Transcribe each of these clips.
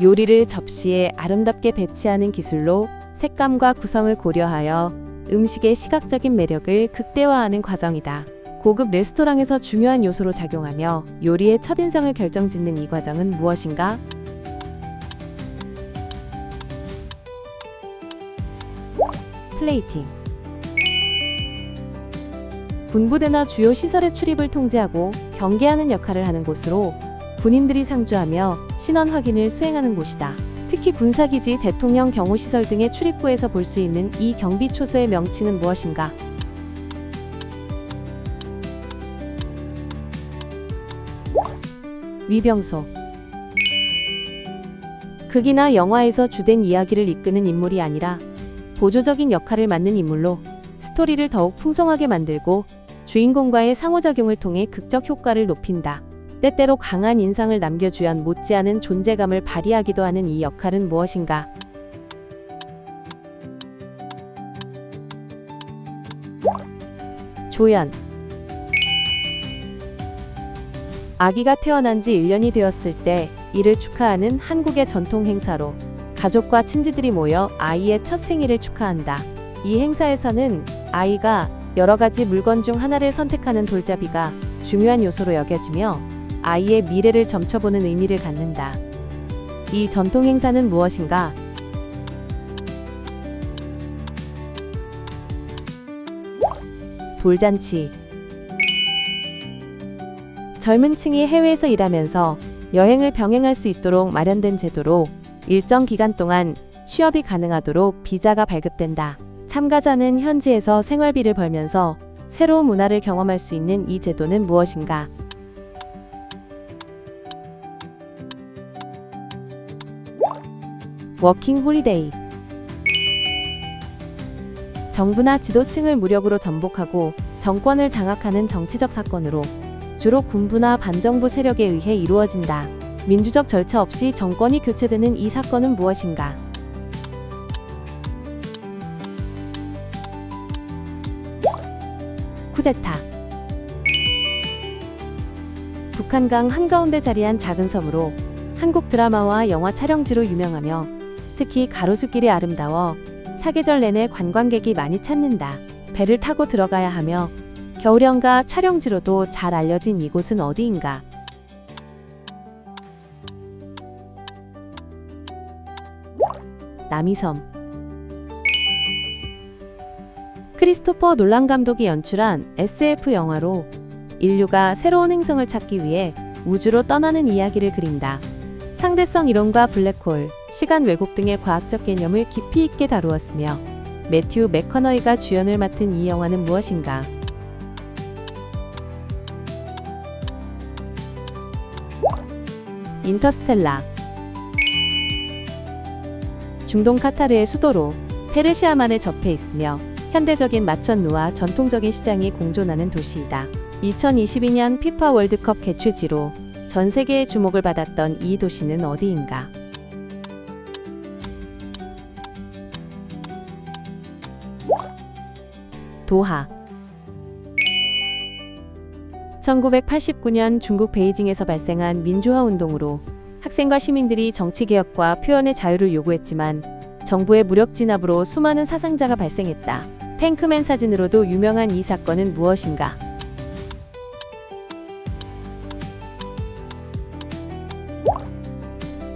요리를 접시에 아름답게 배치하는 기술로 색감과 구성을 고려하여 음식의 시각적인 매력을 극대화하는 과정이다. 고급 레스토랑에서 중요한 요소로 작용하며 요리의 첫인상을 결정짓는 이 과정은 무엇인가? 플레이팅. 군부대나 주요 시설의 출입을 통제하고 경계하는 역할을 하는 곳으로 군인들이 상주하며 신원 확인을 수행하는 곳이다. 특히 군사기지, 대통령 경호시설 등의 출입구에서 볼 수 있는 이 경비초소의 명칭은 무엇인가? 위병소. 극이나 영화에서 주된 이야기를 이끄는 인물이 아니라 보조적인 역할을 맡는 인물로 스토리를 더욱 풍성하게 만들고 주인공과의 상호작용을 통해 극적 효과를 높인다. 때때로 강한 인상을 남겨주연 못지않은 존재감을 발휘하기도 하는 이 역할은 무엇인가? 조연. 아기가 태어난 지 1년이 되었을 때 이를 축하하는 한국의 전통 행사로 가족과 친지들이 모여 아이의 첫 생일을 축하한다. 이 행사에서는 아이가 여러 가지 물건 중 하나를 선택하는 돌잡이가 중요한 요소로 여겨지며 아이의 미래를 점쳐보는 의미를 갖는다. 이 전통 행사는 무엇인가? 돌잔치. 젊은 층이 해외에서 일하면서 여행을 병행할 수 있도록 마련된 제도로 일정 기간 동안 취업이 가능하도록 비자가 발급된다. 참가자는 현지에서 생활비를 벌면서 새로운 문화를 경험할 수 있는 이 제도는 무엇인가? 워킹 홀리데이. 정부나 지도층을 무력으로 전복하고 정권을 장악하는 정치적 사건으로 주로 군부나 반정부 세력에 의해 이루어진다. 민주적 절차 없이 정권이 교체되는 이 사건은 무엇인가? 쿠데타. 북한강 한가운데 자리한 작은 섬으로 한국 드라마와 영화 촬영지로 유명하며 특히 가로수길이 아름다워 사계절 내내 관광객이 많이 찾는다. 배를 타고 들어가야 하며 겨울연가 촬영지로도 잘 알려진 이곳은 어디인가? 남이섬. 크리스토퍼 놀란 감독이 연출한 SF 영화로 인류가 새로운 행성을 찾기 위해 우주로 떠나는 이야기를 그린다. 상대성 이론과 블랙홀, 시간 왜곡 등의 과학적 개념을 깊이 있게 다루었으며 매튜 맥커너이가 주연을 맡은 이 영화는 무엇인가? 인터스텔라. 중동 카타르의 수도로 페르시아만에 접해 있으며 현대적인 마천루와 전통적인 시장이 공존하는 도시이다. 2022년 피파 월드컵 개최지로 전 세계의 주목을 받았던 이 도시는 어디인가? 도하. 1989년 중국 베이징에서 발생한 민주화 운동으로 학생과 시민들이 정치개혁과 표현의 자유를 요구했지만 정부의 무력 진압으로 수많은 사상자가 발생했다. 탱크맨 사진으로도 유명한 이 사건은 무엇인가?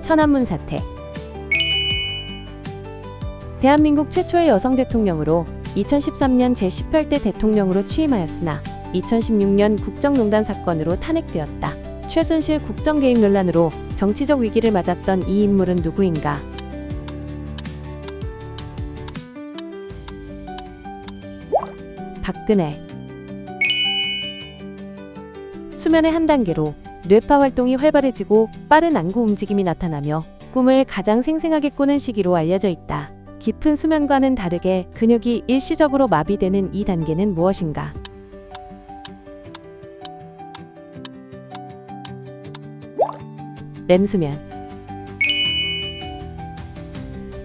천안문 사태. 대한민국 최초의 여성 대통령으로 2013년 제18대 대통령으로 취임하였으나 2016년 국정농단 사건으로 탄핵되었다. 최순실 국정 개입 논란으로 정치적 위기를 맞았던 이 인물은 누구인가? 박근혜. 수면의 한 단계로 뇌파 활동이 활발해지고 빠른 안구 움직임이 나타나며 꿈을 가장 생생하게 꾸는 시기로 알려져 있다. 깊은 수면과는 다르게 근육이 일시적으로 마비되는 이 단계는 무엇인가? 렘수면.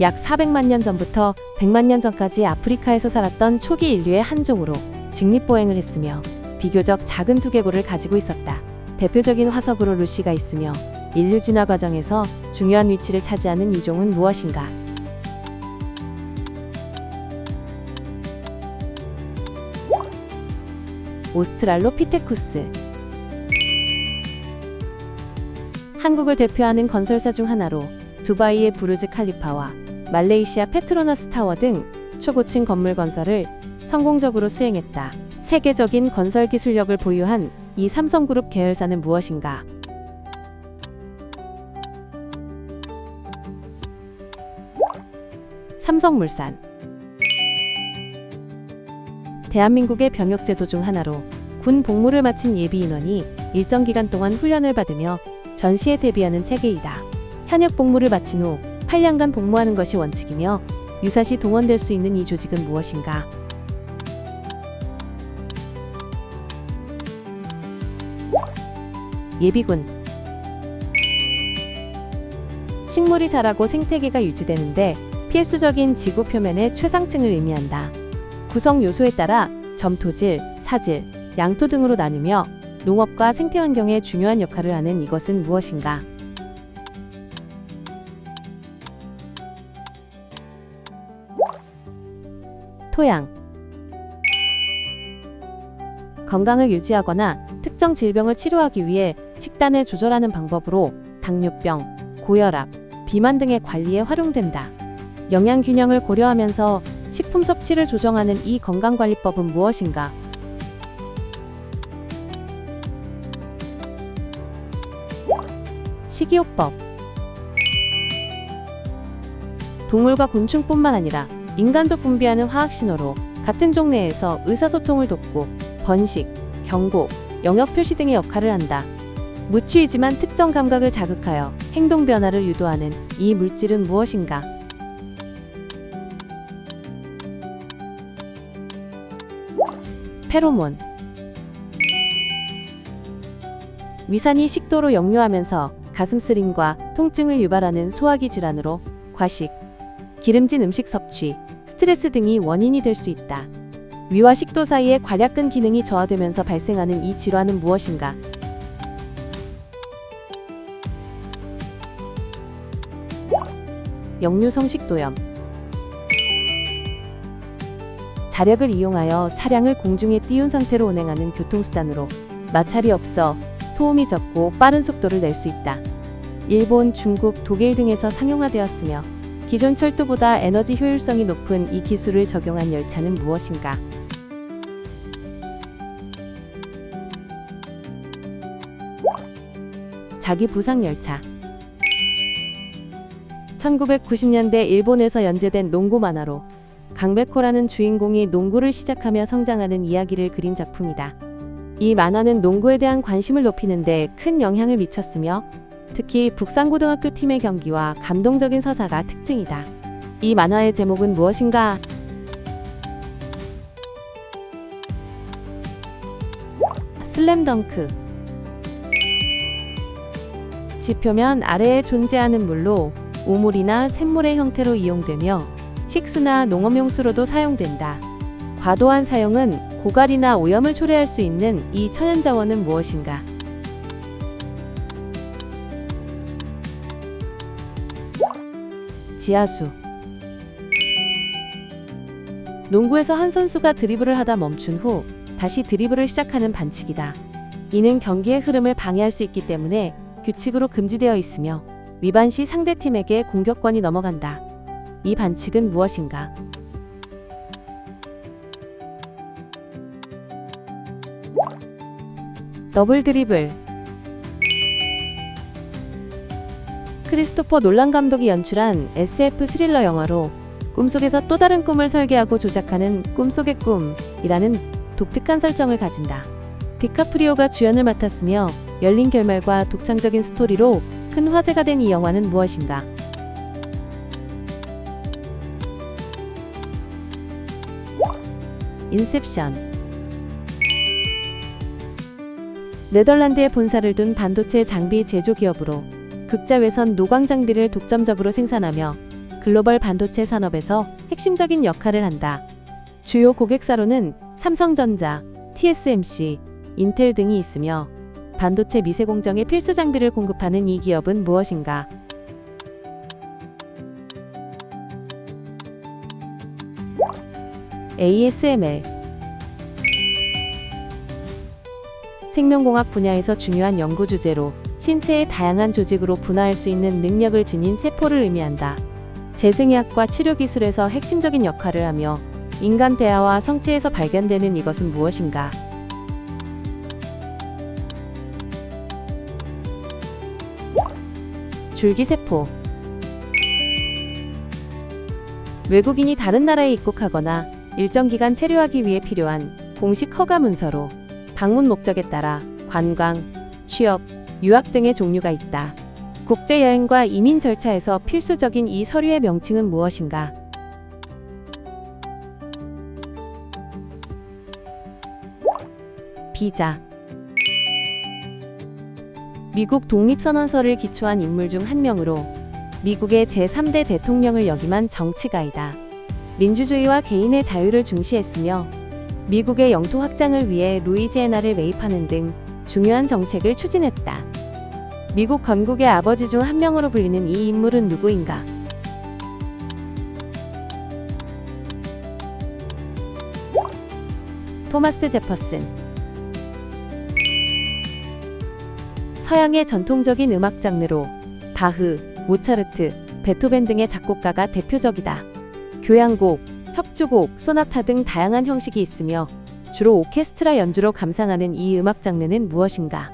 약 400만 년 전부터 100만 년 전까지 아프리카에서 살았던 초기 인류의 한 종으로 직립보행을 했으며 비교적 작은 두개골을 가지고 있었다. 대표적인 화석으로 루시가 있으며 인류 진화 과정에서 중요한 위치를 차지하는 이종은 무엇인가? 오스트랄로피테쿠스. 한국을 대표하는 건설사 중 하나로 두바이의 부르즈 칼리파와 말레이시아 페트로나스 타워 등 초고층 건물 건설을 성공적으로 수행했다. 세계적인 건설 기술력을 보유한 이 삼성그룹 계열사는 무엇인가? 삼성물산. 대한민국의 병역제도 중 하나로 군 복무를 마친 예비 인원이 일정 기간 동안 훈련을 받으며 전시에 대비하는 체계이다. 현역 복무를 마친 후 8년간 복무하는 것이 원칙이며 유사시 동원될 수 있는 이 조직은 무엇인가? 예비군. 식물이 자라고 생태계가 유지되는데 필수적인 지구 표면의 최상층을 의미한다. 구성 요소에 따라 점토질, 사질, 양토 등으로 나누며 농업과 생태환경에 중요한 역할을 하는 이것은 무엇인가? 토양. 건강을 유지하거나 특정 질병을 치료하기 위해 식단을 조절하는 방법으로 당뇨병, 고혈압, 비만 등의 관리에 활용된다. 영양 균형을 고려하면서 식품 섭취를 조정하는 이 건강관리법은 무엇인가? 식이요법. 동물과 곤충뿐만 아니라 인간도 분비하는 화학신호로 같은 종내에서 의사소통을 돕고 번식, 경고, 영역 표시 등의 역할을 한다. 무취이지만 특정 감각을 자극하여 행동 변화를 유도하는 이 물질은 무엇인가? 페로몬. 위산이 식도로 역류하면서 가슴쓰림과 통증을 유발하는 소화기 질환으로 과식, 기름진 음식 섭취, 스트레스 등이 원인이 될 수 있다. 위와 식도 사이의 괄약근 기능이 저하되면서 발생하는 이 질환은 무엇인가? 역류성식도염. 자력을 이용하여 차량을 공중에 띄운 상태로 운행하는 교통수단으로 마찰이 없어 소음이 적고 빠른 속도를 낼 수 있다. 일본, 중국, 독일 등에서 상용화되었으며 기존 철도보다 에너지 효율성이 높은 이 기술을 적용한 열차는 무엇인가? 자기부상열차. 1990년대 일본에서 연재된 농구 만화로 강백호라는 주인공이 농구를 시작하며 성장하는 이야기를 그린 작품이다. 이 만화는 농구에 대한 관심을 높이는 데 큰 영향을 미쳤으며 특히 북산고등학교 팀의 경기와 감동적인 서사가 특징이다. 이 만화의 제목은 무엇인가? 슬램덩크. 지표면 아래에 존재하는 물로 우물이나 샘물의 형태로 이용되며 식수나 농업용수로도 사용된다. 과도한 사용은 고갈이나 오염을 초래할 수 있는 이 천연자원은 무엇인가? 지하수. 농구에서 한 선수가 드리블을 하다 멈춘 후 다시 드리블을 시작하는 반칙이다. 이는 경기의 흐름을 방해할 수 있기 때문에 규칙으로 금지되어 있으며 위반 시 상대팀에게 공격권이 넘어간다. 이 반칙은 무엇인가? 더블 드리블. 크리스토퍼 놀란 감독이 연출한 SF 스릴러 영화로 꿈속에서 또 다른 꿈을 설계하고 조작하는 꿈속의 꿈이라는 독특한 설정을 가진다. 디카프리오가 주연을 맡았으며 열린 결말과 독창적인 스토리로 큰 화제가 된 이 영화는 무엇인가? 인셉션. 네덜란드에 본사를 둔 반도체 장비 제조 기업으로 극자외선 노광 장비를 독점적으로 생산하며 글로벌 반도체 산업에서 핵심적인 역할을 한다. 주요 고객사로는 삼성전자, TSMC, 인텔 등이 있으며 반도체 미세 공정의 필수 장비를 공급하는 이 기업은 무엇인가? ASML. 생명공학 분야에서 중요한 연구 주제로 신체의 다양한 조직으로 분화할 수 있는 능력을 지닌 세포를 의미한다. 재생의학과 치료기술에서 핵심적인 역할을 하며 인간 배아와 성체에서 발견되는 이것은 무엇인가? 줄기세포. 외국인이 다른 나라에 입국하거나 일정 기간 체류하기 위해 필요한 공식 허가 문서로 방문 목적에 따라 관광, 취업, 유학 등의 종류가 있다. 국제여행과 이민 절차에서 필수적인 이 서류의 명칭은 무엇인가? 비자. 미국 독립선언서를 기초한 인물 중 한 명으로 미국의 제3대 대통령을 역임한 정치가이다. 민주주의와 개인의 자유를 중시했으며 미국의 영토 확장을 위해 루이지애나를 매입하는 등 중요한 정책을 추진했다. 미국 건국의 아버지 중 한 명으로 불리는 이 인물은 누구인가? 토마스 제퍼슨. 서양의 전통적인 음악 장르로 바흐, 모차르트, 베토벤 등의 작곡가가 대표적이다. 교향곡, 협주곡, 소나타 등 다양한 형식이 있으며 주로 오케스트라 연주로 감상하는 이 음악 장르는 무엇인가?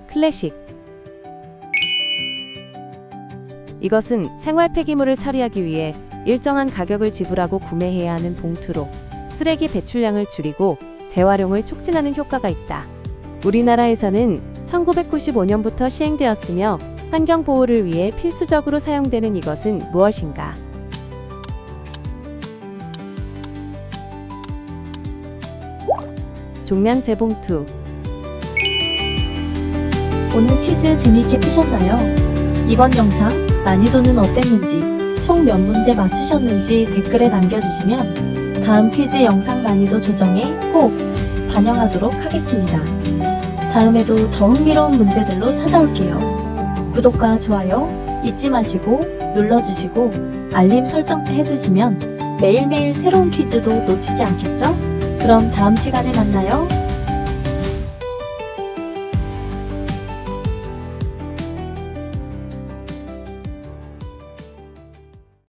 클래식. 이것은 생활 폐기물을 처리하기 위해 일정한 가격을 지불하고 구매해야 하는 봉투로 쓰레기 배출량을 줄이고 재활용을 촉진하는 효과가 있다. 우리나라에서는 1995년부터 시행되었으며 환경 보호를 위해 필수적으로 사용되는 이것은 무엇인가? 종량 재봉투. 오늘 퀴즈 재미있게 푸셨나요? 이번 영상 난이도는 어땠는지, 총 몇 문제 맞추셨는지 댓글에 남겨주시면 다음 퀴즈 영상 난이도 조정에 꼭 반영하도록 하겠습니다. 다음에도 더 흥미로운 문제들로 찾아올게요. 구독과 좋아요 잊지 마시고 눌러주시고 알림 설정 해두시면 매일매일 새로운 퀴즈도 놓치지 않겠죠? 그럼 다음 시간에 만나요.